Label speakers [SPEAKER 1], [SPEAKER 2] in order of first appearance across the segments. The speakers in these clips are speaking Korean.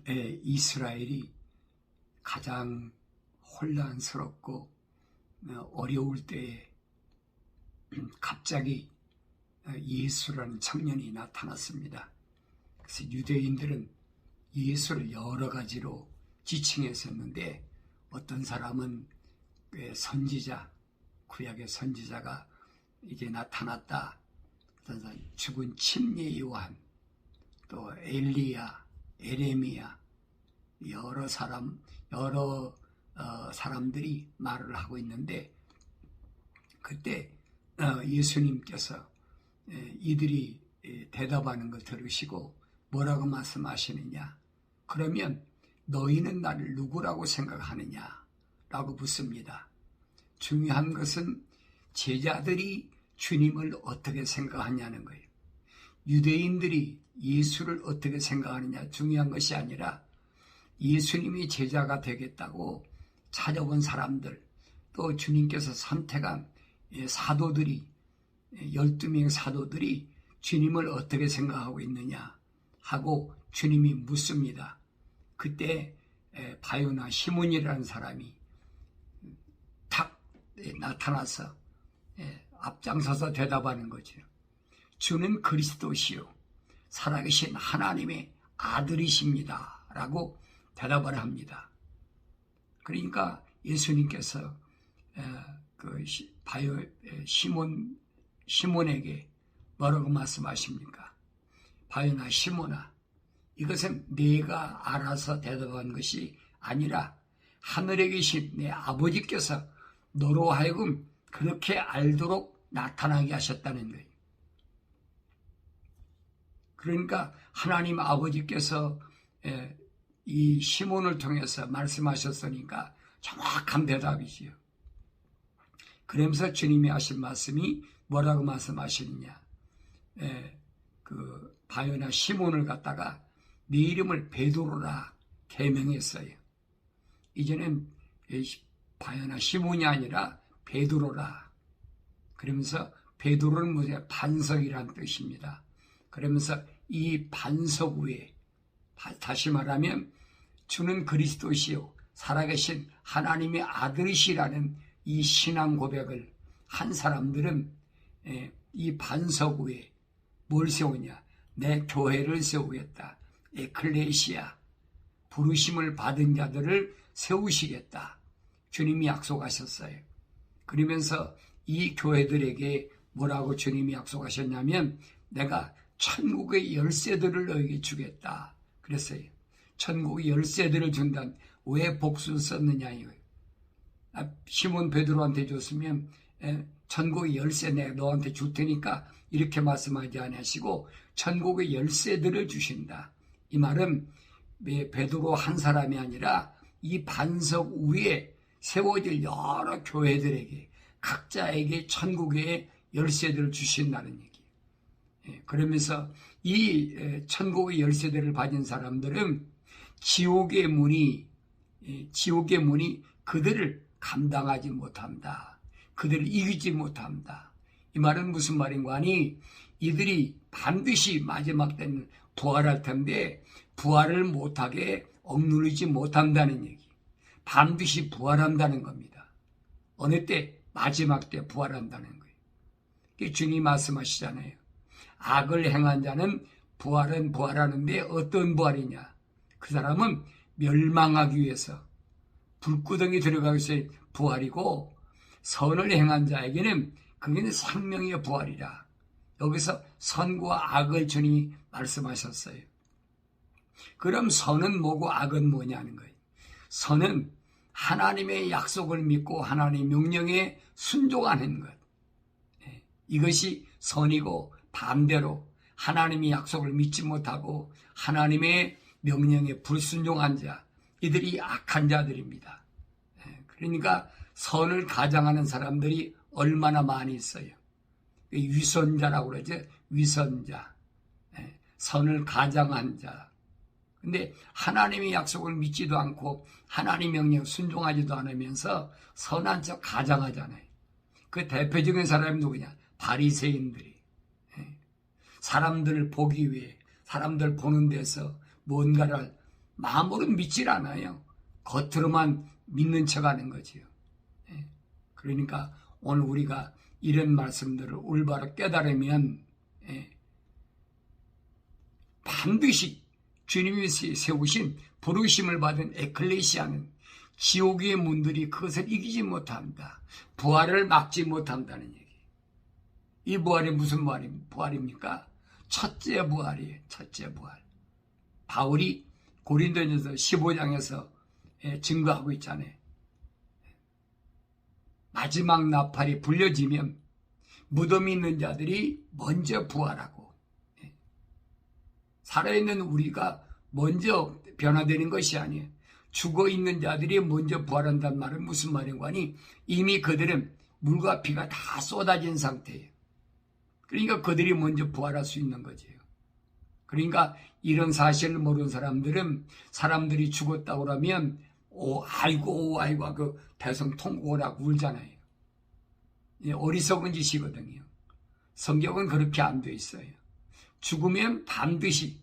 [SPEAKER 1] 이스라엘이 가장 혼란스럽고 어려울 때에 갑자기 예수라는 청년이 나타났습니다. 그래서 유대인들은 예수를 여러 가지로 지칭했었는데, 어떤 사람은 선지자, 구약의 선지자가 이제 나타났다. 어떤 사람 죽은 침례 요한, 또 엘리야, 에레미야, 여러 사람들이 말을 하고 있는데, 그때 예수님께서 이들이 대답하는 걸 들으시고 뭐라고 말씀하시느냐? 그러면 너희는 나를 누구라고 생각하느냐? 라고 묻습니다. 중요한 것은 제자들이 주님을 어떻게 생각하냐는 거예요. 유대인들이 예수를 어떻게 생각하느냐 중요한 것이 아니라, 예수님이 제자가 되겠다고 찾아온 사람들, 또 주님께서 선택한 사도들이, 12명의 사도들이 주님을 어떻게 생각하고 있느냐 하고 주님이 묻습니다. 그때 바요나 시몬이라는 사람이 탁 나타나서 앞장서서 대답하는 거죠. 주는 그리스도시요 살아계신 하나님의 아들이십니다 라고 대답을 합니다. 그러니까 예수님께서 시몬에게 뭐라고 말씀하십니까? 바요나 시몬아, 이것은 네가 알아서 대답한 것이 아니라 하늘에 계신 내 아버지께서 너로 하여금 그렇게 알도록 나타나게 하셨다는 거예요. 그러니까 하나님 아버지께서 이 시몬을 통해서 말씀하셨으니까 정확한 대답이지요. 그러면서 주님이 하신 말씀이 뭐라고 말씀하시느냐? 그 바요나 시몬을 갖다가 네 이름을 베드로라 계명했어요. 이제는 바요나 시몬이 아니라 베드로라. 그러면서 베드로는 뭐냐? 반석이란 뜻입니다. 그러면서 이 반석 위에, 다시 말하면 주는 그리스도시요 살아계신 하나님의 아들이시라는 이 신앙 고백을 한 사람들은 이 반석 위에 뭘 세우냐? 내 교회를 세우겠다. 에클레시아, 부르심을 받은 자들을 세우시겠다. 주님이 약속하셨어요. 그러면서 이 교회들에게 뭐라고 주님이 약속하셨냐면, 내가 천국의 열쇠들을 너에게 주겠다 그랬어요. 천국의 열쇠들을 준다는, 왜 복수를 썼느냐 이거예요. 시몬 베드로한테 줬으면 천국의 열쇠 내가 너한테 줄 테니까 이렇게 말씀하지 않으시고 천국의 열쇠들을 주신다. 이 말은 베드로 한 사람이 아니라 이 반석 위에 세워질 여러 교회들에게, 각자에게 천국의 열쇠들을 주신다는 얘기예요. 그러면서 이 천국의 열쇠들을 가진 사람들은 지옥의 문이 그들을 감당하지 못한다. 그들을 이기지 못한다. 이 말은 무슨 말인가 하니, 이들이 반드시 마지막 때는 부활할 텐데 부활을 못하게 억누르지 못한다는 얘기. 반드시 부활한다는 겁니다. 어느 때? 마지막 때 부활한다는 거예요. 주님이 말씀하시잖아요. 악을 행한 자는 부활은 부활하는데 어떤 부활이냐? 그 사람은 멸망하기 위해서 불구덩이 들어가기 위해서 부활이고, 선을 행한 자에게는 그게 생명의 부활이라. 여기서 선과 악을 주님이 말씀하셨어요. 그럼 선은 뭐고 악은 뭐냐는 거예요. 선은 하나님의 약속을 믿고 하나님의 명령에 순종하는 것. 이것이 선이고, 반대로 하나님의 약속을 믿지 못하고 하나님의 명령에 불순종한 자, 이들이 악한 자들입니다. 그러니까 선을 가장하는 사람들이 얼마나 많이 있어요. 위선자라고 그러죠. 위선자. 선을 가장한 자. 근데 하나님의 약속을 믿지도 않고 하나님 명령 순종하지도 않으면서 선한 척 가장하잖아요. 그 대표적인 사람이 누구냐? 바리새인들이. 사람들을 보기 위해, 사람들 보는 데서 뭔가를 마음으로는 믿질 않아요. 겉으로만 믿는 척하는 거지요. 그러니까 오늘 우리가 이런 말씀들을 올바로 깨달으면 반드시 주님이 세우신 부르심을 받은 에클레시아는 지옥의 문들이 그것을 이기지 못한다. 부활을 막지 못한다는 얘기. 이 부활이 무슨 부활입니까? 첫째 부활이에요. 첫째 부활. 바울이 고린도전서 15장에서 증거하고 있잖아요. 마지막 나팔이 불려지면 무덤이 있는 자들이 먼저 부활하고 살아있는 우리가 먼저 변화되는 것이 아니에요. 죽어있는 자들이 먼저 부활한다는 말은 무슨 말인가 하니 이미 그들은 물과 피가 다 쏟아진 상태예요. 그러니까 그들이 먼저 부활할 수 있는 거지요. 그러니까 이런 사실을 모르는 사람들이 죽었다고 하면 아이고 그 대성통곡하고 울잖아요. 어리석은 짓이거든요. 성경은 그렇게 안 돼 있어요. 죽으면 반드시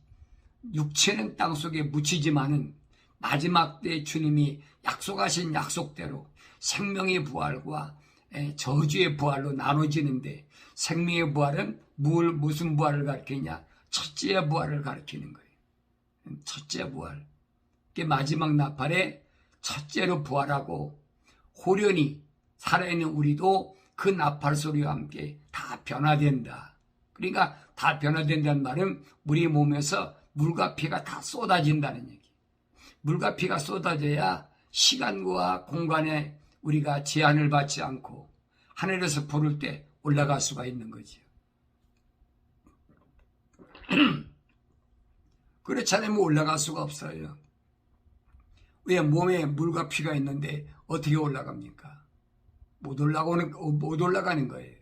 [SPEAKER 1] 육체는 땅속에 묻히지만은 마지막 때 주님이 약속하신 약속대로 생명의 부활과 저주의 부활로 나눠지는데 생명의 부활은 무슨 부활을 가리키냐? 첫째 부활을 가리키는 거예요. 첫째 부활. 마지막 나팔에 첫째로 부활하고 호련히 살아있는 우리도 그 나팔 소리와 함께 다 변화된다. 그러니까 다 변화된다는 말은 우리 몸에서 물과 피가 다 쏟아진다는 얘기. 물과 피가 쏟아져야 시간과 공간에 우리가 제한을 받지 않고 하늘에서 부를 때 올라갈 수가 있는 거지요. 그렇지 않으면 올라갈 수가 없어요. 왜? 몸에 물과 피가 있는데 어떻게 올라갑니까? 못 올라가는 거예요.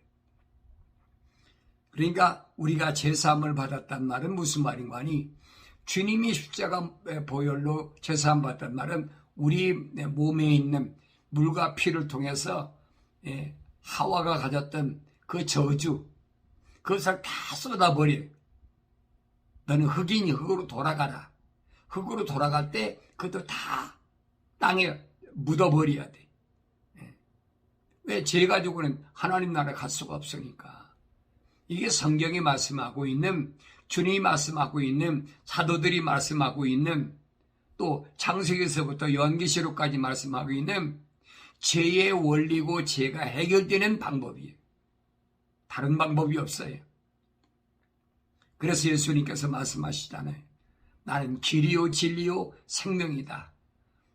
[SPEAKER 1] 그러니까 우리가 제사함을 받았단 말은 무슨 말인가 하니 주님이 십자가 보혈로 제사함 받았단 말은 우리 몸에 있는 물과 피를 통해서 하와가 가졌던 그 저주 그것을 다 쏟아버려. 너는 흙이니 흙으로 돌아가라. 흙으로 돌아갈 때 그것도 다 땅에 묻어버려야 돼. 왜? 죄 가지고는 하나님 나라에 갈 수가 없으니까. 이게 성경이 말씀하고 있는, 주님이 말씀하고 있는, 사도들이 말씀하고 있는, 또 창세기에서부터 요한계시록까지 말씀하고 있는 죄의 원리고 죄가 해결되는 방법이에요. 다른 방법이 없어요. 그래서 예수님께서 말씀하시잖아요. 나는 길이요 진리요 생명이다.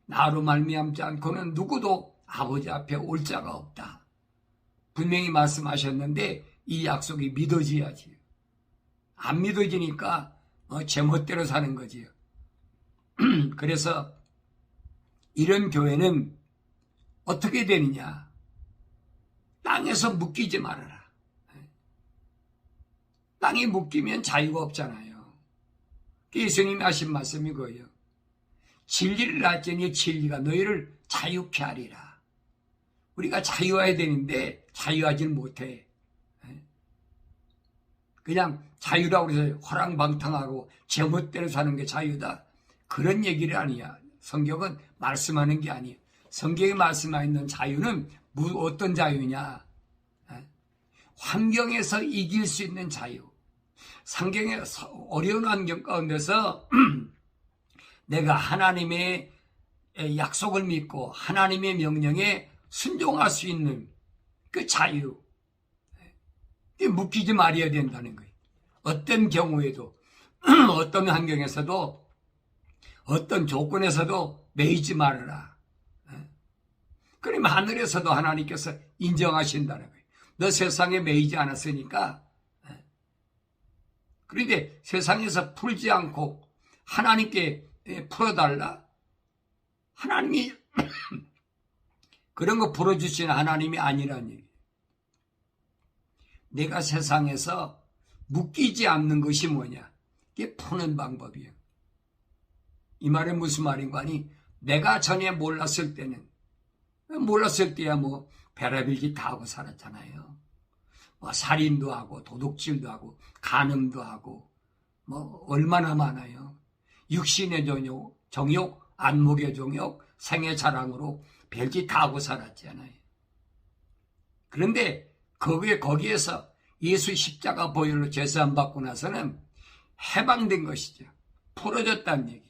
[SPEAKER 1] 나로 말미암지 않고는 누구도 아버지 앞에 올 자가 없다. 분명히 말씀하셨는데 이 약속이 믿어져야지. 안 믿어지니까 제멋대로 사는 거지요. 그래서 이런 교회는 어떻게 되느냐. 땅에서 묶이지 말아라. 땅에 묶이면 자유가 없잖아요. 예수님이 하신 말씀이 그거예요. 진리를 알지니 진리가 너희를 자유케 하리라. 우리가 자유해야 되는데 자유하지는 못해. 그냥 자유라고 해서 허랑방탕하고 제멋대로 사는 게 자유다. 그런 얘기를 아니야. 성경은 말씀하는 게 아니에요. 성경에 말씀하고 있는 자유는 어떤 자유냐. 환경에서 이길 수 있는 자유. 상경의 어려운 환경 가운데서 내가 하나님의 약속을 믿고 하나님의 명령에 순종할 수 있는 그 자유. 묶이지 말아야 된다는 거예요. 어떤 경우에도 어떤 환경에서도 어떤 조건에서도 매이지 말아라. 그러면 하늘에서도 하나님께서 인정하신다는 거예요. 너 세상에 매이지 않았으니까. 그런데 세상에서 풀지 않고 하나님께 풀어달라. 하나님이 그런 거 풀어주시는 하나님이 아니란 얘기예요. 내가 세상에서 묶이지 않는 것이 뭐냐? 이게 푸는 방법이에요. 이 말은 무슨 말인가 하니 내가 전에 몰랐을 때야 뭐 베라빌기 다 하고 살았잖아요. 뭐 살인도 하고 도둑질도 하고 간음도 하고 뭐 얼마나 많아요. 육신의 종욕, 안목의 종욕, 생의 자랑으로 별짓 다 하고 살았잖아요. 그런데 거기에서 예수 십자가 보혈로 제사함 받고 나서는 해방된 것이죠. 풀어졌다는 얘기.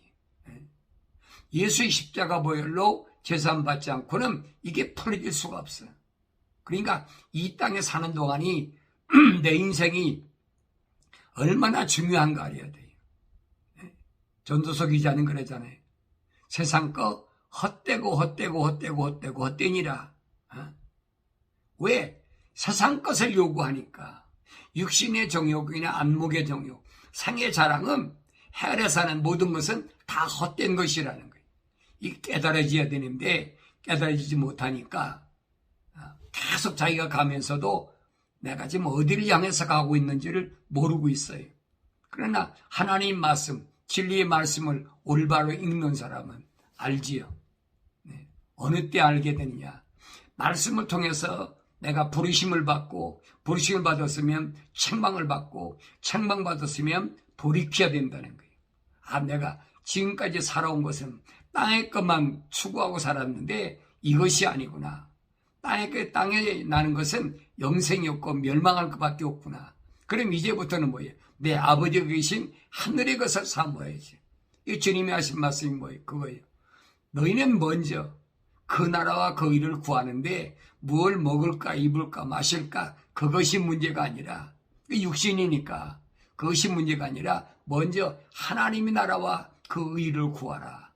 [SPEAKER 1] 예수의 십자가 보혈로 제사함 받지 않고는 이게 풀어질 수가 없어요. 그러니까 이 땅에 사는 동안이 내 인생이 얼마나 중요한가 알아야 돼요. 전도서 기자는 그러잖아요. 세상 거 헛되니라. 왜? 세상 것을 요구하니까. 육신의 정욕이나 안목의 정욕, 생의 자랑은 해아래 사는 모든 것은 다 헛된 것이라는 거예요. 이 깨달아져야 되는데 깨달아지지 못하니까 계속 자기가 가면서도 내가 지금 어디를 향해서 가고 있는지를 모르고 있어요. 그러나 하나님 말씀, 진리의 말씀을 올바로 읽는 사람은 알지요. 네. 어느 때 알게 되느냐. 말씀을 통해서 내가 부르심을 받고 부르심을 받았으면 책망을 받고 책망받았으면 돌이켜야 된다는 거예요. 내가 지금까지 살아온 것은 땅의 것만 추구하고 살았는데 이것이 아니구나. 땅에 나는 것은 영생이 없고 멸망할 것밖에 없구나. 그럼 이제부터는 뭐예요? 내 아버지가 계신 하늘의 것을 사모해야지. 이 주님이 하신 말씀이 뭐예요? 그거예요. 너희는 먼저 그 나라와 그 의를 구하는데 뭘 먹을까 입을까 마실까 그것이 문제가 아니라 육신이니까 그것이 문제가 아니라 먼저 하나님의 나라와 그 의를 구하라.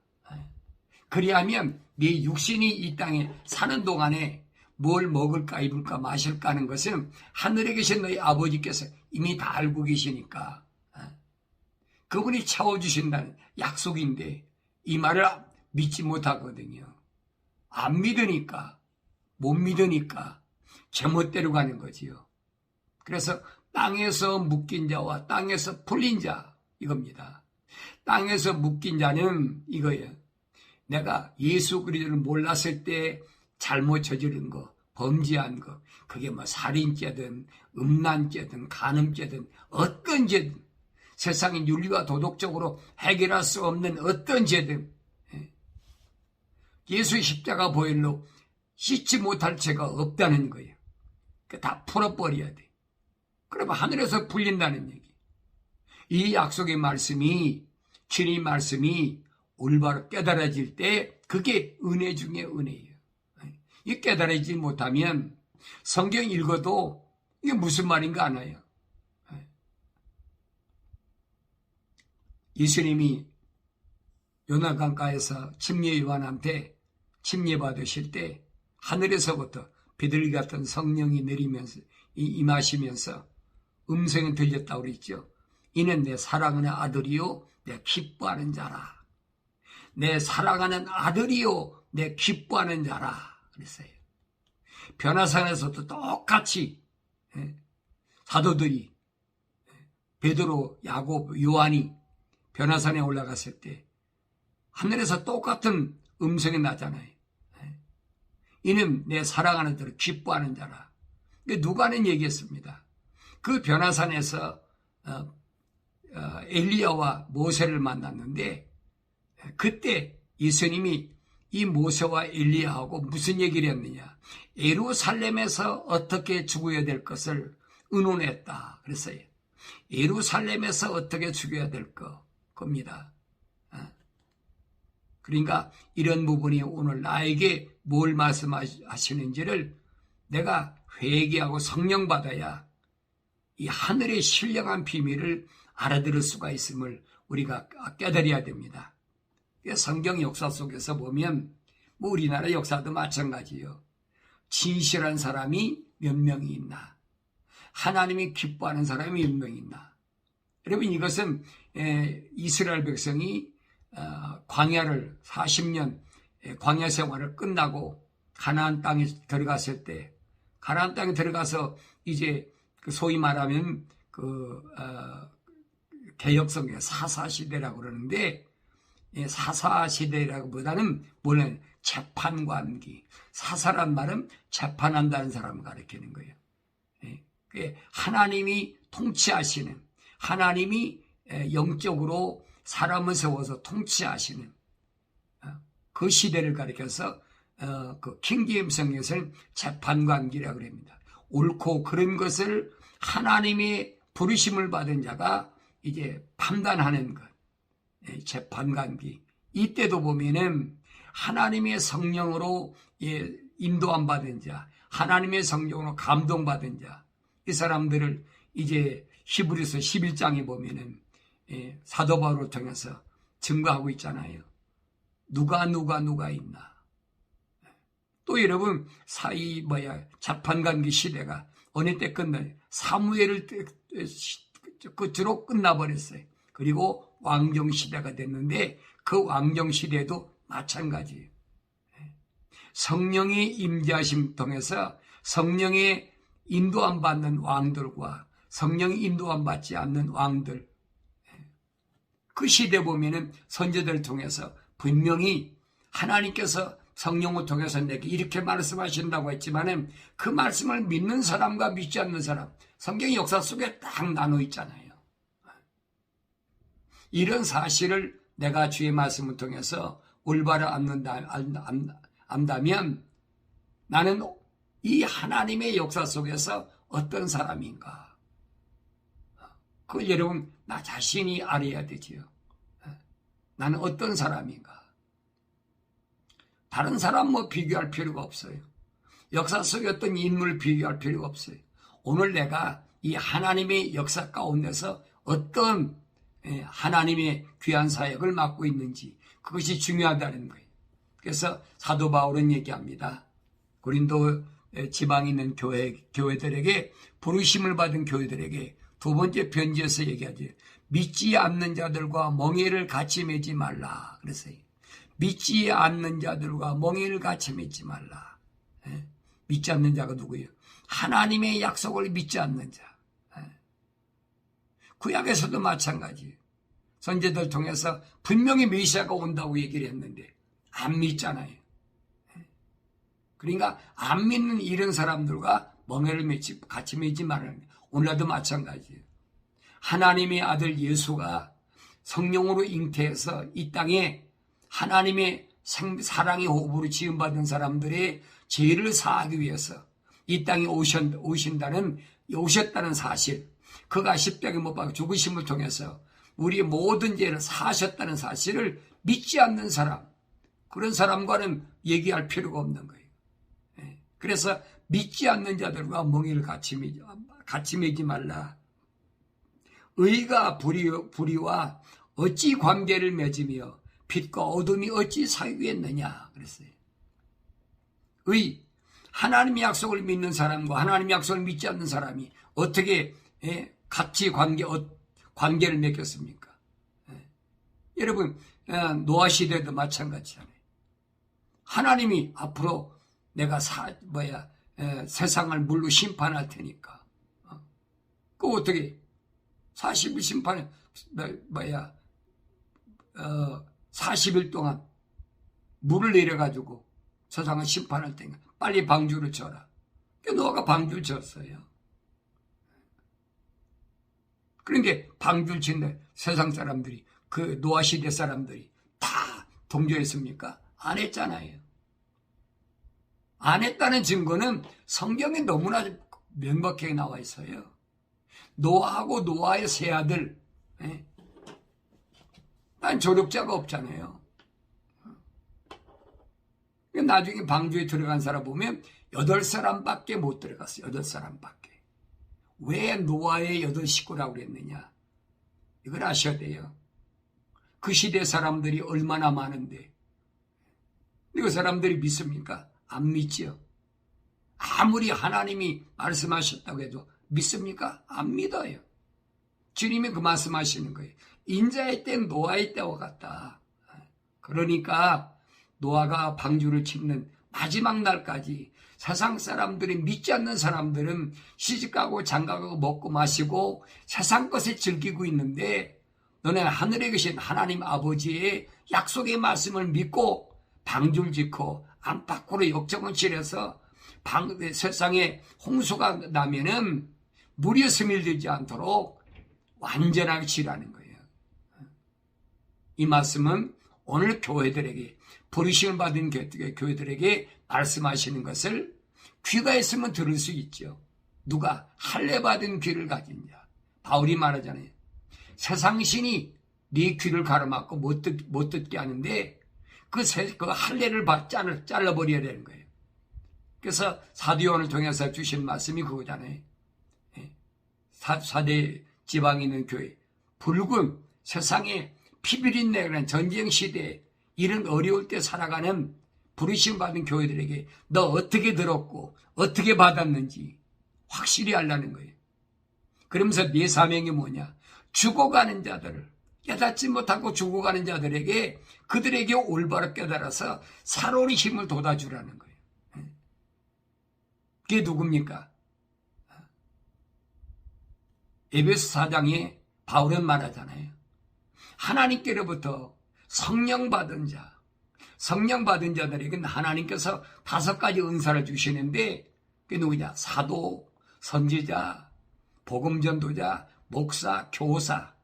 [SPEAKER 1] 그리하면 네 육신이 이 땅에 사는 동안에 뭘 먹을까 입을까 마실까 하는 것은 하늘에 계신 너희 아버지께서 이미 다 알고 계시니까 그분이 채워주신다는 약속인데 이 말을 믿지 못하거든요. 안 믿으니까 못 믿으니까 제멋대로 가는 거지요. 그래서 땅에서 묶인 자와 땅에서 풀린 자 이겁니다. 땅에서 묶인 자는 이거예요. 내가 예수 그리스도를 몰랐을 때 잘못 저지른 거, 범죄한 거, 그게 뭐 살인죄든 음란죄든 간음죄든 어떤 죄든 세상의 윤리와 도덕적으로 해결할 수 없는 어떤 죄든 예수의 십자가 보혈로 씻지 못할 죄가 없다는 거예요. 다 풀어버려야 돼. 그러면 하늘에서 풀린다는 얘기. 이 약속의 말씀이 주님 말씀이 올바로 깨달아질 때 그게 은혜 중에 은혜예요. 이 깨달아지지 못하면 성경 읽어도 이게 무슨 말인가 안 와요. 예수님이 요나강가에서 침례 요한한테 침례 받으실 때 하늘에서부터 비둘기 같은 성령이 내리면서 임하시면서 음성이 들렸다고 그랬죠. 이는 내 사랑하는 아들이요 내 기뻐하는 자라. 내 사랑하는 아들이요 내 기뻐하는 자라 그랬어요. 변화산에서도 똑같이 사도들이 베드로, 야곱, 요한이 변화산에 올라갔을 때 하늘에서 똑같은 음성이 나잖아요. 이는 내 사랑하는 자를 기뻐하는 자라. 누가 하는 얘기였습니다. 그 변화산에서 엘리야와 모세를 만났는데 그때 예수님이 이 모세와 엘리야하고 무슨 얘기를 했느냐. 예루살렘에서 어떻게 죽어야 될 것을 의논했다. 그랬어요. 예루살렘에서 어떻게 죽어야 될 겁니다. 그러니까 이런 부분이 오늘 나에게 뭘 말씀하시는지를 내가 회개하고 성령 받아야 이 하늘의 신령한 비밀을 알아들을 수가 있음을 우리가 깨달아야 됩니다. 성경 역사 속에서 보면 뭐 우리나라 역사도 마찬가지예요. 진실한 사람이 몇 명이 있나? 하나님이 기뻐하는 사람이 몇 명이 있나? 여러분 이것은 이스라엘 백성이 광야를 40년 광야 생활을 끝나고 가나안 땅에 들어갔을 때 가나안 땅에 들어가서 이제 그 소위 말하면 개혁성의 사사시대라고 그러는데 사사시대라기보다는 뭐냐면 재판관기. 사사란 말은 재판한다는 사람을 가리키는 거예요. 하나님이 통치하시는 하나님이 영적으로 사람을 세워서 통치하시는 그 시대를 가리켜서 그 킹제임스 성경에서는 재판관기라고 합니다. 옳고 그런 것을 하나님의 부르심을 받은 자가 이제 판단하는 것, 재판관기. 이때도 보면은 하나님의 성령으로 인도함 받은 자, 하나님의 성령으로 감동받은 자, 이 사람들을 이제 히브리서 11장에 보면은 사도 바울을 통해서 증거하고 있잖아요. 누가 있나. 또 여러분 재판관기 시대가 어느 때 끝나요? 사무엘을 끝으로 끝나버렸어요. 그리고 왕정시대가 됐는데 그 왕정시대도 마찬가지예요. 성령의 임재하심 통해서 성령의 인도함 받는 왕들과 성령의 인도함 받지 않는 왕들, 그 시대 보면은 선지자들을 통해서 분명히 하나님께서 성령을 통해서 내게 이렇게 말씀하신다고 했지만은 그 말씀을 믿는 사람과 믿지 않는 사람, 성경 역사 속에 딱 나눠 있잖아요. 이런 사실을 내가 주의 말씀을 통해서 올바로 안다면 나는 이 하나님의 역사 속에서 어떤 사람인가? 그걸 여러분 나 자신이 알아야 되지요. 나는 어떤 사람인가? 다른 사람 비교할 필요가 없어요. 역사 속의 어떤 인물을 비교할 필요가 없어요. 오늘 내가 이 하나님의 역사 가운데서 어떤 하나님의 귀한 사역을 맡고 있는지 그것이 중요하다는 거예요. 그래서 사도 바울은 얘기합니다. 고린도 지방에 있는 교회들에게 부르심을 받은 교회들에게 두 번째 편지에서 얘기하죠. 믿지 않는 자들과 멍에를 같이 매지 말라 그랬어요. 믿지 않는 자들과 멍에를 같이 맺지 말라. 믿지 않는 자가 누구예요? 하나님의 약속을 믿지 않는 자. 구약에서도 마찬가지예요. 선지자들 통해서 분명히 메시아가 온다고 얘기를 했는데 안 믿잖아요. 그러니까 안 믿는 이런 사람들과 멍에를 같이 맺지 말라는 거예요. 오늘도 마찬가지예요. 하나님의 아들 예수가 성령으로 잉태해서 이 땅에 하나님의 사랑의 호흡으로 지음받은 사람들의 죄를 사하기 위해서 이 땅에 오셨다는 사실, 그가 십자가에 못 박혀 죽으심을 통해서 우리의 모든 죄를 사하셨다는 사실을 믿지 않는 사람, 그런 사람과는 얘기할 필요가 없는 거예요. 그래서 믿지 않는 자들과 멍에를 같이 매지 말라. 의가 불의와 어찌 관계를 맺으며 빛과 어둠이 어찌 사귀겠느냐 그랬어요. 하나님의 약속을 믿는 사람과 하나님의 약속을 믿지 않는 사람이 어떻게 같이 관계를 맺겠습니까? 여러분 노아 시대도 마찬가지잖아요. 하나님이 앞으로 내가 세상을 물로 심판할 테니까 그 어떻게 40일 심판에 40일 동안 물을 내려가지고 세상을 심판할 테니까 빨리 방주를 쳐라. 노아가 방주를 쳤어요. 그런데 방주를 치는데 세상 사람들이 그 노아 시대 사람들이 다 동조했습니까? 안 했잖아요. 안 했다는 증거는 성경에 너무나 명백하게 나와 있어요. 노아하고 노아의 세 아들, 난 조력자가 없잖아요. 나중에 방주에 들어간 사람 보면 8사람밖에 못 들어갔어요. 8사람밖에. 왜 노아의 8식구라고 그랬느냐? 이걸 아셔야 돼요. 그 시대 사람들이 얼마나 많은데 그 사람들이 믿습니까? 안 믿지요. 아무리 하나님이 말씀하셨다고 해도 믿습니까? 안 믿어요. 주님이 그 말씀하시는 거예요. 인자의 때 노아의 때와 같다. 그러니까 노아가 방주를 짓는 마지막 날까지 세상 사람들이 믿지 않는 사람들은 시집가고 장가가고 먹고 마시고 세상 것에 즐기고 있는데 너네 하늘에 계신 하나님 아버지의 약속의 말씀을 믿고 방주를 짓고 안팎으로 역정을 치러서 세상에 홍수가 나면은 물이 스밀되지 않도록 완전하게 치라는 거예요. 이 말씀은 오늘 교회들에게, 부르심을 받은 교회들에게 말씀하시는 것을 귀가 있으면 들을 수 있죠. 누가? 할례 받은 귀를 가진 자. 바울이 말하잖아요. 세상 신이 네 귀를 가로막고 못 듣게 하는데 그 할례를 잘라버려야 되는 거예요. 그래서 사도 요한을 통해서 주신 말씀이 그거잖아요. 사대 지방에 있는 교회, 붉은 세상에 피비린내 그런 전쟁 시대에 이런 어려울 때 살아가는 부르심 받은 교회들에게 너 어떻게 들었고 어떻게 받았는지 확실히 알라는 거예요. 그러면서 네 사명이 뭐냐? 죽어가는 자들을, 깨닫지 못하고 죽어가는 자들에게 그들에게 올바로 깨달아서 살아오는 힘을 돋아주라는 거예요. 그게 누굽니까? 에베소 4장에 바울은 말하잖아요. 하나님께로부터 성령 받은 자, 성령 받은 자들에게는 하나님께서 5가지 은사를 주시는데 그게 누구냐? 사도, 선지자, 복음전도자, 목사, 교사.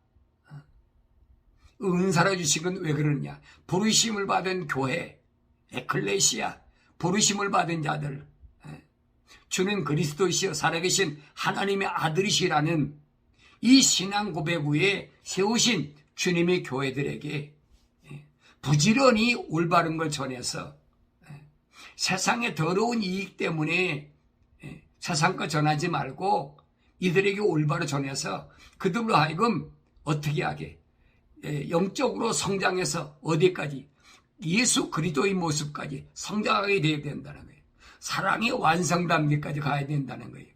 [SPEAKER 1] 은사를 주신 건 왜 그러느냐? 부르심을 받은 교회, 에클레시아, 부르심을 받은 자들, 주는 그리스도시여 살아계신 하나님의 아들이시라는 이 신앙 고백 위에 세우신 주님의 교회들에게 부지런히 올바른 걸 전해서 세상의 더러운 이익 때문에 세상 거 전하지 말고 이들에게 올바로 전해서 그들로 하여금 어떻게 하게 영적으로 성장해서 어디까지 예수 그리스도의 모습까지 성장하게 되어야 된다는 거예요. 사랑의 완성 단계까지 가야 된다는 거예요.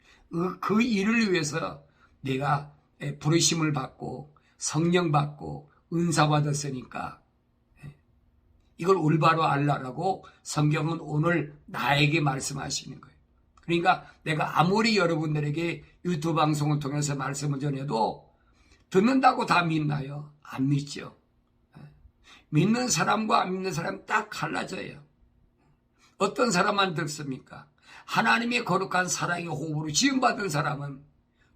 [SPEAKER 1] 그 일을 위해서 내가 부르심을 받고 성령 받고 은사 받았으니까 이걸 올바로 알라라고 성경은 오늘 나에게 말씀하시는 거예요. 그러니까 내가 아무리 여러분들에게 유튜브 방송을 통해서 말씀을 전해도 듣는다고 다 믿나요? 안 믿죠. 믿는 사람과 안 믿는 사람 딱 갈라져요. 어떤 사람만 듣습니까? 하나님의 거룩한 사랑의 호흡으로 지음받은 사람은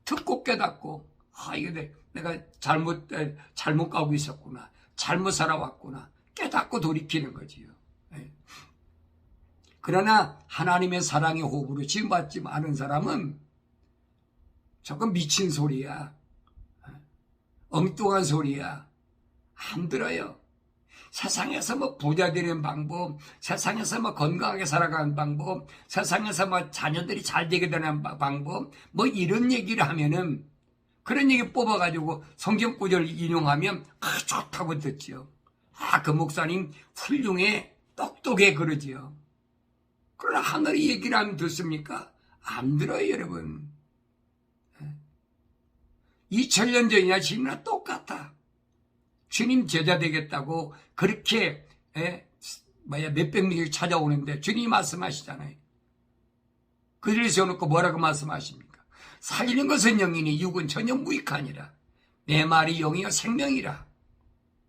[SPEAKER 1] 듣고 깨닫고 이게 내가 잘못 가고 있었구나. 잘못 살아왔구나. 깨닫고 돌이키는 거지요. 그러나 하나님의 사랑의 호흡으로 지음받지 않은 사람은 조금 미친 소리야. 엉뚱한 소리야. 안 들어요. 세상에서 뭐 부자 되는 방법, 세상에서 뭐 건강하게 살아가는 방법, 세상에서 뭐 자녀들이 잘 되게 되는 방법, 뭐 이런 얘기를 하면은 그런 얘기 뽑아가지고 성경 구절 인용하면 좋다고 듣지요. 그 목사님 훌륭해, 똑똑해 그러지요. 그러나 하늘의 얘기를 하면 듣습니까? 안 들어요, 여러분. 2000년 전이나 지금이나 똑같아. 주님 제자 되겠다고 그렇게 몇백 명이 찾아오는데 주님이 말씀하시잖아요. 그들을 세워놓고 뭐라고 말씀하십니까? 살리는 것은 영이니 육은 전혀 무익하니라. 내 말이 영이요 생명이라.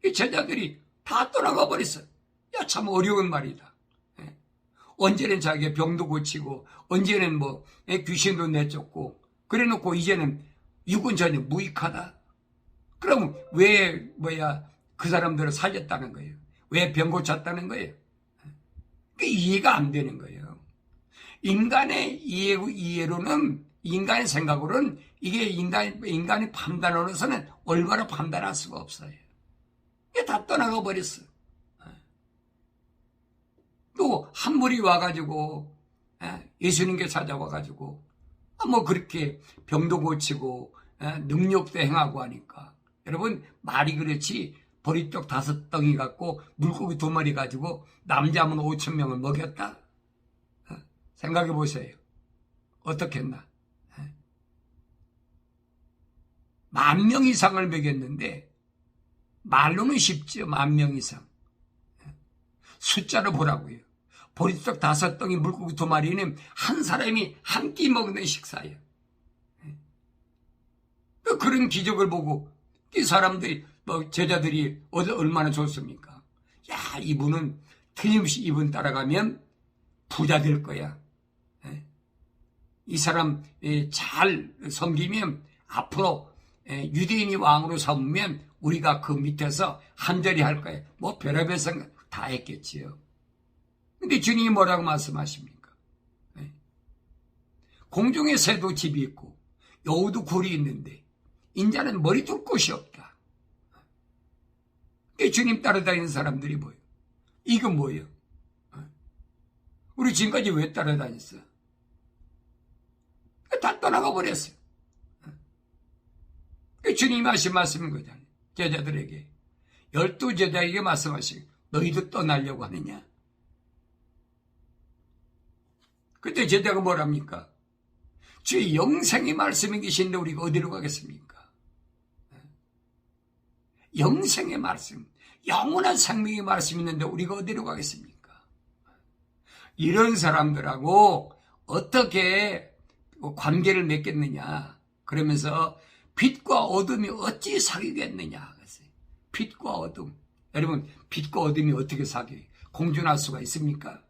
[SPEAKER 1] 이 제자들이 다 떠나가 버렸어. 야, 참 어려운 말이다. 언제는 자기가 병도 고치고 언제는 뭐 귀신도 내쫓고 그래놓고 이제는 육은 전혀 무익하다. 그럼 왜 그 사람들을 살렸다는 거예요? 왜 병 고쳤다는 거예요? 이해가 안 되는 거예요. 인간의 이해로는, 인간의 생각으로는 이게 인간의 판단으로서는 올바로 판단할 수가 없어요. 이게 다 떠나가 버렸어. 또 한 무리 와가지고 예수님께 찾아와가지고 뭐 그렇게 병도 고치고 능력도 행하고 하니까 여러분 말이 그렇지 보리떡 5덩이 갖고 물고기 2마리 가지고 남자면 5,000명을 먹였다? 생각해 보세요. 어떻게 했나? 10,000명 이상을 먹였는데 말로는 쉽죠. 10,000명 이상. 숫자로 보라고요. 보리떡 5덩이 물고기 2마리는 한 사람이 한 끼 먹는 식사예요. 그런 기적을 보고 이 사람들이 제자들이 얼마나 좋습니까? 야, 이분은 틀림없이 이분 따라가면 부자 될 거야. 이 사람 잘 섬기면 앞으로 유대인이 왕으로 삼으면 우리가 그 밑에서 한절이 할 거예요. 뭐 별의별 생각 다 했겠지요. 근데 주님이 뭐라고 말씀하십니까? 네. 공중에 새도 집이 있고 여우도 굴이 있는데 인자는 머리 둘 곳이 없다. 주님 따라다니는 사람들이 뭐예요? 이건 뭐예요? 우리 지금까지 왜 따라다녔어? 다 떠나가 버렸어요. 주님이 하신 말씀인 거잖아요. 제자들에게 12 제자에게 말씀하시고 너희도 떠나려고 하느냐? 그때 제자가 뭐랍니까? 주의 영생의 말씀이 계신데 우리가 어디로 가겠습니까? 영생의 말씀, 영원한 생명의 말씀이 있는데 우리가 어디로 가겠습니까? 이런 사람들하고 어떻게 관계를 맺겠느냐? 그러면서 빛과 어둠이 어찌 사귀겠느냐? 빛과 어둠. 여러분, 빛과 어둠이 어떻게 사귀어요? 공존할 수가 있습니까?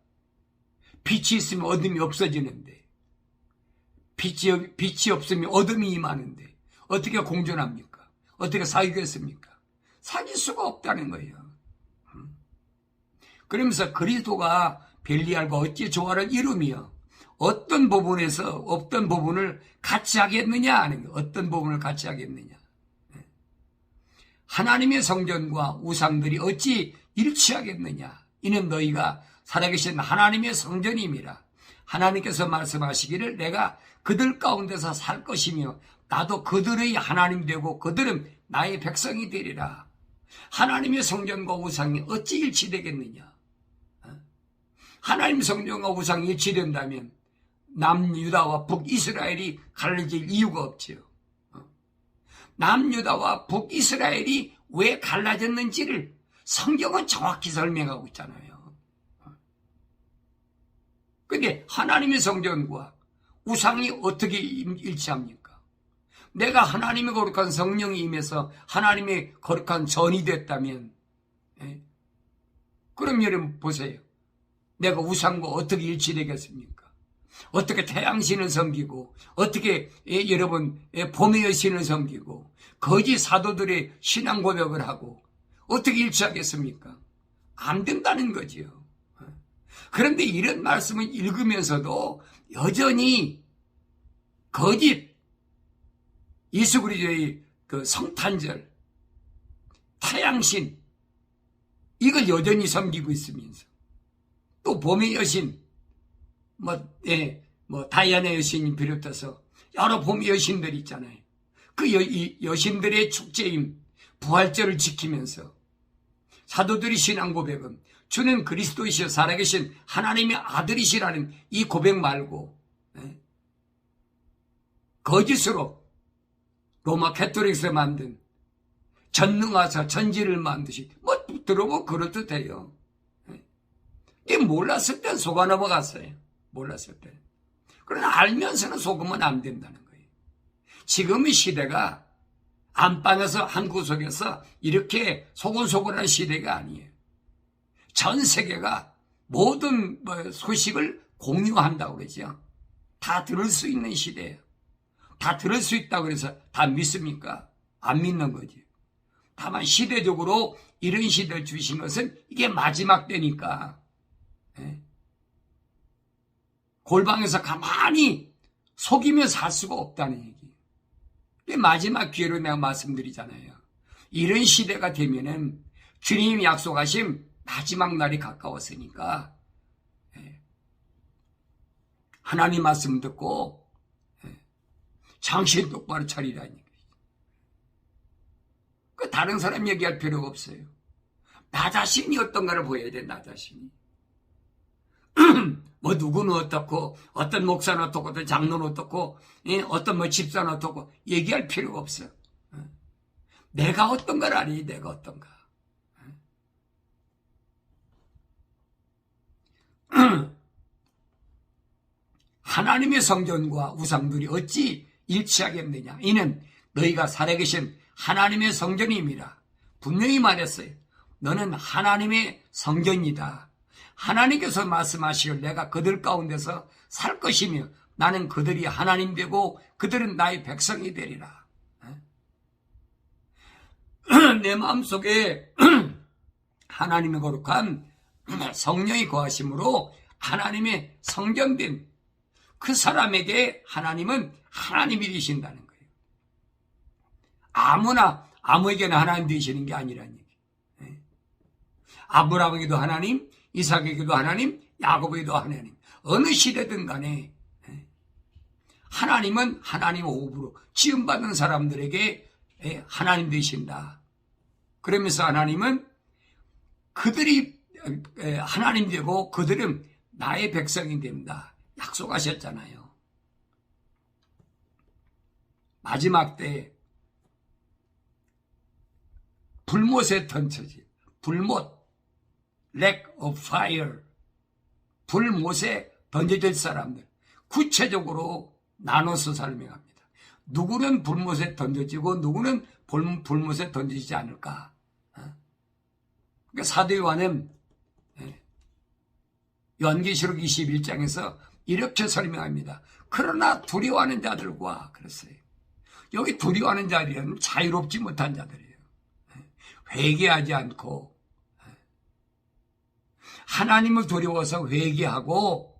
[SPEAKER 1] 빛이 있으면 어둠이 없어지는데, 빛이 없으면 어둠이 임하는데, 어떻게 공존합니까? 어떻게 사귀겠습니까? 사귈 수가 없다는 거예요. 그러면서 그리스도가 벨리알과 어찌 조화를 이루며 어떤 부분에서 어떤 부분을 같이 하겠느냐 하는 거예요. 어떤 부분을 같이 하겠느냐. 하나님의 성전과 우상들이 어찌 일치하겠느냐. 이는 너희가 살아계신 하나님의 성전임이라. 하나님께서 말씀하시기를 내가 그들 가운데서 살 것이며 나도 그들의 하나님 되고 그들은 나의 백성이 되리라. 하나님의 성전과 우상이 어찌 일치되겠느냐. 하나님 성전과 우상이 일치된다면 남유다와 북이스라엘이 갈라질 이유가 없지요. 남유다와 북이스라엘이 왜 갈라졌는지를 성경은 정확히 설명하고 있잖아요. 그런데 하나님의 성전과 우상이 어떻게 일치합니까? 내가 하나님의 거룩한 성령이 임해서 하나님의 거룩한 전이 됐다면, 그럼 여러분 보세요. 내가 우상과 어떻게 일치되겠습니까? 어떻게 태양신을 섬기고 어떻게 여러분 봄의 여신을 섬기고 거짓 사도들의 신앙 고백을 하고 어떻게 일치하겠습니까? 안 된다는 거지요. 그런데 이런 말씀을 읽으면서도 여전히 거짓 예수 그리스도의 그 성탄절 태양신 이걸 여전히 섬기고 있으면서 또 봄의 여신, 다이아나 여신이 비롯해서 여러 봄의 여신들이 있잖아요. 그 여신들의 축제인 부활절을 지키면서 사도들이 신앙 고백은 주는 그리스도이시여 살아계신 하나님의 아들이시라는 이 고백 말고 거짓으로 로마 캐토릭에서 만든 전능하사 천지를 만드시 들어보면 그렇듯해요. 몰랐을 땐 속아 넘어갔어요. 몰랐을 때. 그러나 알면서는 속으면 안 된다는 거예요. 지금의 시대가 안방에서 한 구석에서 이렇게 소곤소곤한 시대가 아니에요. 전 세계가 모든 소식을 공유한다고 그러죠. 다 들을 수 있는 시대예요. 다 들을 수 있다고 그래서 다 믿습니까? 안 믿는 거지. 다만 시대적으로 이런 시대를 주신 것은 이게 마지막 때니까 골방에서 가만히 속이며 살 수가 없다는 얘기. 마지막 기회로 내가 말씀드리잖아요. 이런 시대가 되면은 주님이 약속하신 마지막 날이 가까웠으니까 하나님 말씀 듣고 정신 똑바로 차리라니. 그 다른 사람 얘기할 필요가 없어요. 나 자신이 어떤가를 보여야 돼. 나 자신이. 누구는 어떻고 어떤 목사는 어떻고 어떤 장로는 어떻고 어떤 집사는 어떻고 얘기할 필요가 없어. 내가 어떤가를 아니. 내가 어떤가. 하나님의 성전과 우상들이 어찌 일치하겠느냐. 이는 너희가 살아계신 하나님의 성전임이라. 분명히 말했어요. 너는 하나님의 성전이다. 하나님께서 말씀하시길 내가 그들 가운데서 살 것이며 나는 그들이 하나님 되고 그들은 나의 백성이 되리라. 내 마음속에 하나님의 거룩한 성령이 거하심으로 하나님의 성전된 그 사람에게 하나님은 하나님이 되신다는 거예요. 아무나 아무에게나 하나님 되시는 게 아니라는 얘기예요. 아브라함에게도 하나님, 이삭에게도 하나님, 야곱에게도 하나님. 어느 시대든 간에 하나님은 하나님 호흡으로 지음받은 사람들에게 하나님 되신다. 그러면서 하나님은 그들이 하나님 되고 그들은 나의 백성이 됩니다. 약속하셨잖아요. 마지막 때 불못에 던져지, 불못, lake of fire, 불못에 던져질 사람들 구체적으로 나눠서 설명합니다. 누구는 불못에 던져지고 누구는 불못에 던지지 않을까. 그러니까 사도 요한은 요한계시록 21장에서 이렇게 설명합니다. 그러나 두려워하는 자들과 그랬어요. 여기 두려워하는 자들은 자유롭지 못한 자들이에요. 회개하지 않고 하나님을 두려워서 회개하고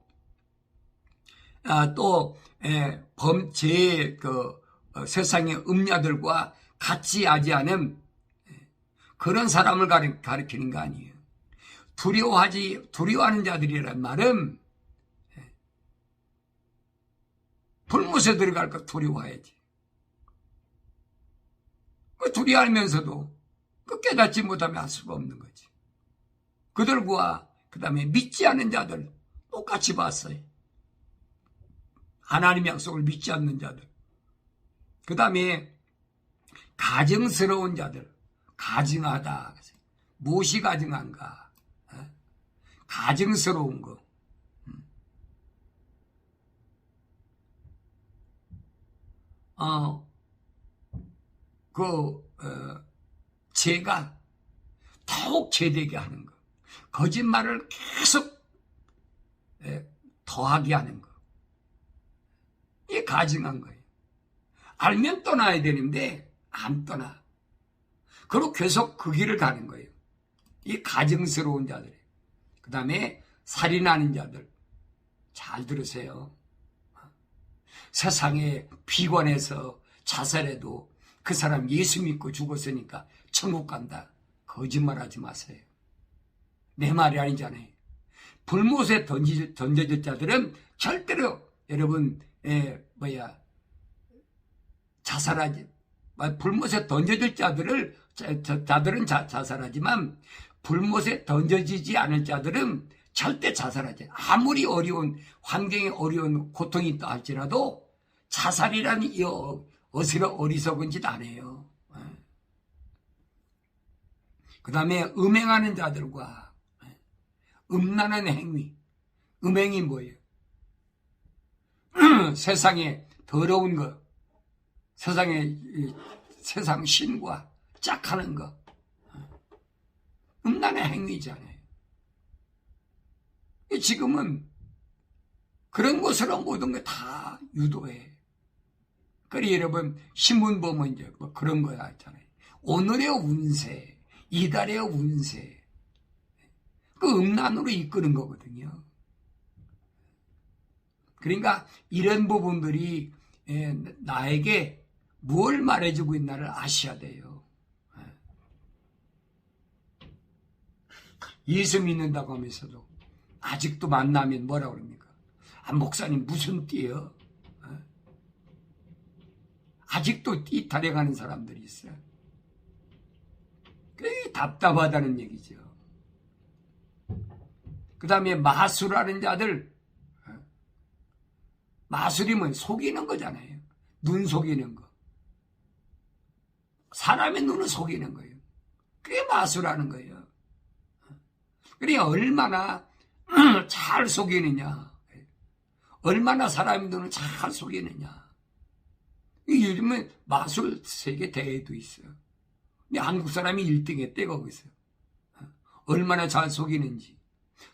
[SPEAKER 1] 또 세상의 음녀들과 같이 하지 않은 그런 사람을 가리키는 거 아니에요. 두려워하는 자들이란 말은 불못에 들어갈까 두려워해야지. 두려워하면서도 깨닫지 못하면 할 수가 없는 거지. 그들과 그 다음에 믿지 않는 자들 똑같이 봤어요. 하나님의 약속을 믿지 않는 자들. 그 다음에 가증스러운 자들. 가증하다. 무엇이 가증한가? 가증스러운 거. 죄가 더욱 죄되게 하는 거. 거짓말을 계속 더하게 하는 거. 이게 가증한 거예요. 알면 떠나야 되는데 안 떠나. 그리고 계속 그 길을 가는 거예요. 이 가증스러운 자들. 그 다음에 살인하는 자들. 잘 들으세요. 세상에 비관해서 자살해도 그 사람 예수 믿고 죽었으니까 천국 간다. 거짓말하지 마세요. 내 말이 아니잖아요. 불못에 던져질 자들은 절대로 여러분 자살하지. 불못에 던져질 자들은 자살하지만 불못에 던져지지 않을 자들은 절대 자살하지. 아무리 어려운 환경에 어려운 고통이 있다 할지라도 자살이라는 이 어리석은 짓 안 해요. 그 다음에 음행하는 자들과 음란한 행위. 음행이 뭐예요? 세상에 더러운 것, 세상 신과 짝하는 것, 음란의 행위잖아요. 지금은 그런 것으로 모든 거 다 유도해. 그래 여러분 신문 보면 이제 뭐 그런 거 있잖아요. 오늘의 운세, 이달의 운세, 그 음란으로 이끄는 거거든요. 그러니까 이런 부분들이 나에게 뭘 말해주고 있나를 아셔야 돼요. 예수 믿는다고 하면서도 아직도 만나면 뭐라 그럽니까? 목사님 무슨 띠예요? 아직도 띠 타령하는 사람들이 있어요. 그게 답답하다는 얘기죠. 그 다음에 마술하는 자들. 마술이면 속이는 거잖아요. 눈 속이는 거. 사람의 눈을 속이는 거예요. 그게 마술하는 거예요. 그러니까 얼마나 잘 속이느냐. 얼마나 사람의 눈을 잘 속이느냐. 요즘은 마술 세계 대회도 있어요. 근데 한국 사람이 1등 했대 거기서. 얼마나 잘 속이는지.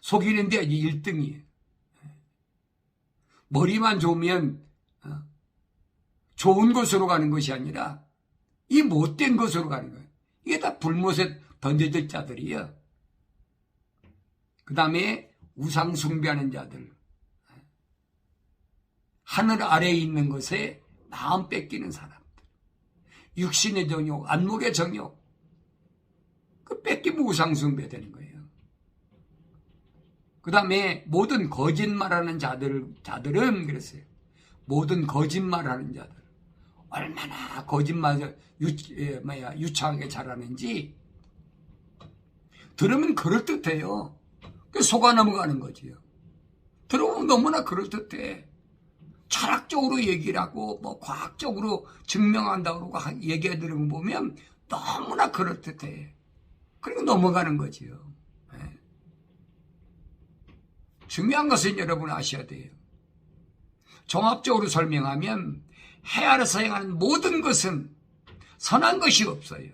[SPEAKER 1] 속이는데 이제 1등이에요. 머리만 좋으면 좋은 곳으로 가는 것이 아니라 이 못된 곳으로 가는 거예요. 이게 다 불못에 던져질 자들이에요. 그 다음에 우상 숭배하는 자들, 하늘 아래에 있는 것에 마음 뺏기는 사람들, 육신의 정욕, 안목의 정욕, 그 뺏기면 우상 숭배되는 거예요. 그 다음에 모든 거짓말하는 자들은 그랬어요. 모든 거짓말하는 자들, 얼마나 거짓말을 유창하게 잘하는지 들으면 그럴듯해요. 속아 넘어가는 거지요. 들어보면 너무나 그럴듯해. 철학적으로 얘기를 하고 뭐 과학적으로 증명한다고 그러고 얘기해 드리는 거 보면 너무나 그럴듯해. 그리고 넘어가는 거지요. 네. 중요한 것은 여러분 아셔야 돼요. 종합적으로 설명하면 해 아래서 행하는 모든 것은 선한 것이 없어요.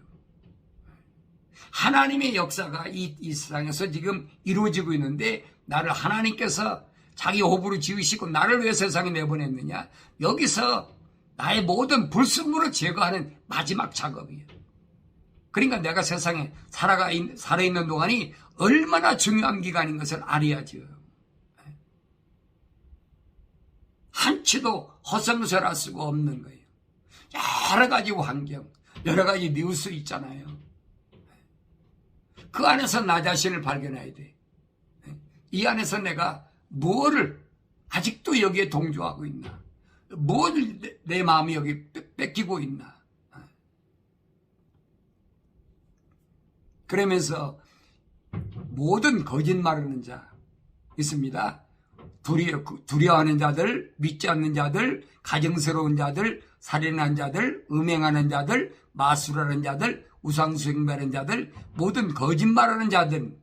[SPEAKER 1] 하나님의 역사가 이 세상에서 지금 이루어지고 있는데, 나를 하나님께서 자기 호흡으로 지으시고 나를 왜 세상에 내보냈느냐? 여기서 나의 모든 불순물을 제거하는 마지막 작업이에요. 그러니까 내가 세상에 살아있는 동안이 얼마나 중요한 기간인 것을 알아야죠. 한치도 허성설할 수가 없는 거예요. 여러 가지 환경, 여러 가지 뉴스 있잖아요. 그 안에서 나 자신을 발견해야 돼. 이 안에서 내가 무엇을 아직도 여기에 동조하고 있나? 무엇을 내 마음이 여기 뺏기고 있나? 그러면서 모든 거짓말하는 자 있습니다. 두려워하는 자들, 믿지 않는 자들, 가증스러운 자들, 살인하는 자들, 음행하는 자들, 마술하는 자들, 우상숭배하는 자들, 모든 거짓말하는 자들,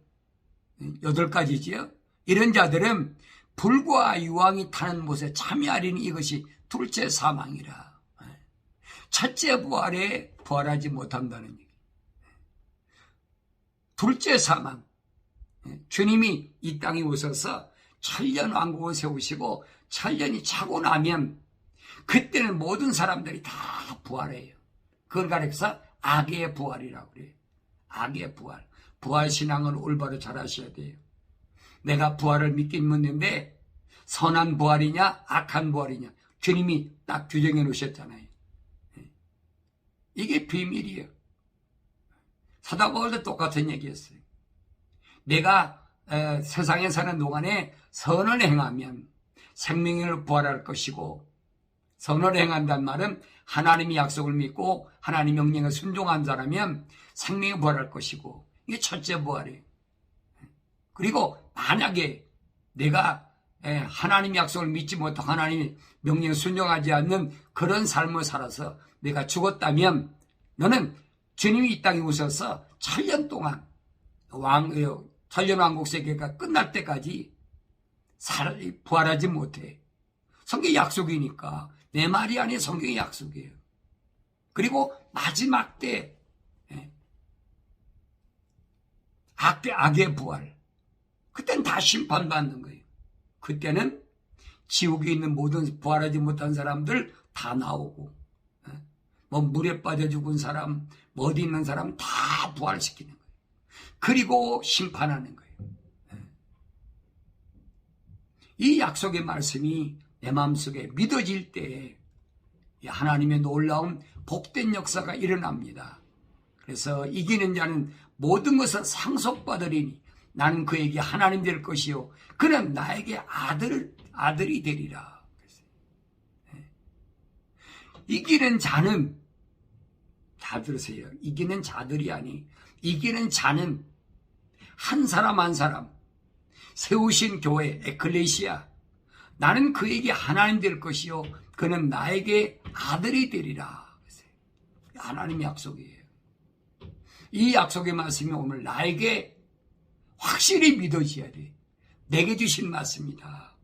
[SPEAKER 1] 8가지지요. 이런 자들은 불과 유황이 타는 못에 참여하리니 이것이 둘째 사망이라. 첫째 부활에 부활하지 못한다는 얘기. 둘째 사망. 주님이 이 땅에 오셔서 천년 왕국을 세우시고 천년이 차고 나면 그때는 모든 사람들이 다 부활해요. 그걸 가리켜서 악의 부활이라고 그래요. 악의 부활. 부활신앙을 올바로 잘 하셔야 돼요. 내가 부활을 믿긴 믿는데 선한 부활이냐 악한 부활이냐 주님이 딱 규정해 놓으셨잖아요. 이게 비밀이에요. 사도 바울도 똑같은 얘기였어요. 내가 세상에 사는 동안에 선을 행하면 생명을 부활할 것이고, 선을 행한다는 말은 하나님의 약속을 믿고 하나님 명령에 순종한 자라면 생명이 부활할 것이고, 이게 첫째 부활이에요. 그리고 만약에 내가 하나님의 약속을 믿지 못하고 하나님의 명령에 순종하지 않는 그런 삶을 살아서 내가 죽었다면, 너는 주님이 이 땅에 오셔서 천년 동안 천년 왕국 세계가 끝날 때까지 부활하지 못해. 성경의 약속이니까. 내 말이 아닌 성경의 약속이에요. 그리고 마지막 때 악의 부활, 그때는 다 심판받는 거예요. 그때는 지옥에 있는 모든 부활하지 못한 사람들 다 나오고, 뭐 물에 빠져 죽은 사람, 뭐 어디 있는 사람 다 부활시키는 거예요. 그리고 심판하는 거예요. 이 약속의 말씀이 내 마음속에 믿어질 때 하나님의 놀라운 복된 역사가 일어납니다. 그래서 이기는 자는 모든 것을 상속받으리니 나는 그에게 하나님 될 것이요 그는 나에게 아들이 되리라. 이기는 자는, 다 들으세요. 이기는 자들이 아니, 이기는 자는 한 사람 한 사람, 세우신 교회 에클레시아, 나는 그에게 하나님 될 것이요 그는 나에게 아들이 되리라. 하나님의 약속이에요. 이 약속의 말씀이 오늘 나에게 확실히 믿어져야 돼. 내게 주신 말씀이다.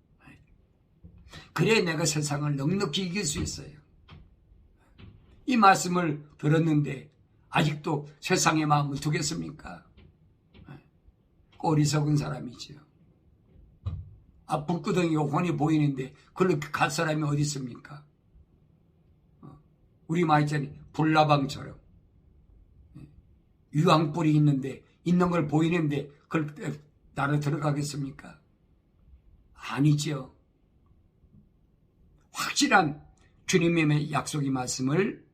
[SPEAKER 1] 그래야 내가 세상을 넉넉히 이길 수 있어요. 이 말씀을 들었는데 아직도 세상의 마음을 두겠습니까? 꼴이 적은 사람이죠. 불구덩이가 훤히 보이는데 그걸로 갈 사람이 어디 있습니까? 우리 말했잖아요. 불나방처럼. 유황불이 있는 걸 보이는데 그걸 나로 들어가겠습니까? 아니죠. 확실한 주님의 약속의 말씀을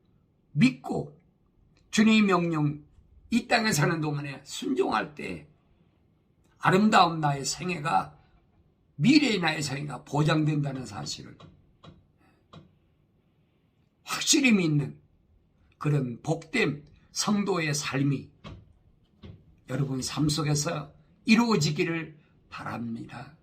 [SPEAKER 1] 믿고 주님의 명령 이 땅에 사는 동안에 순종할 때 아름다운 나의 생애가 미래의 나의 생애가 보장된다는 사실을 확실히 믿는 그런 복된 성도의 삶이 여러분 삶 속에서 이루어지기를 바랍니다.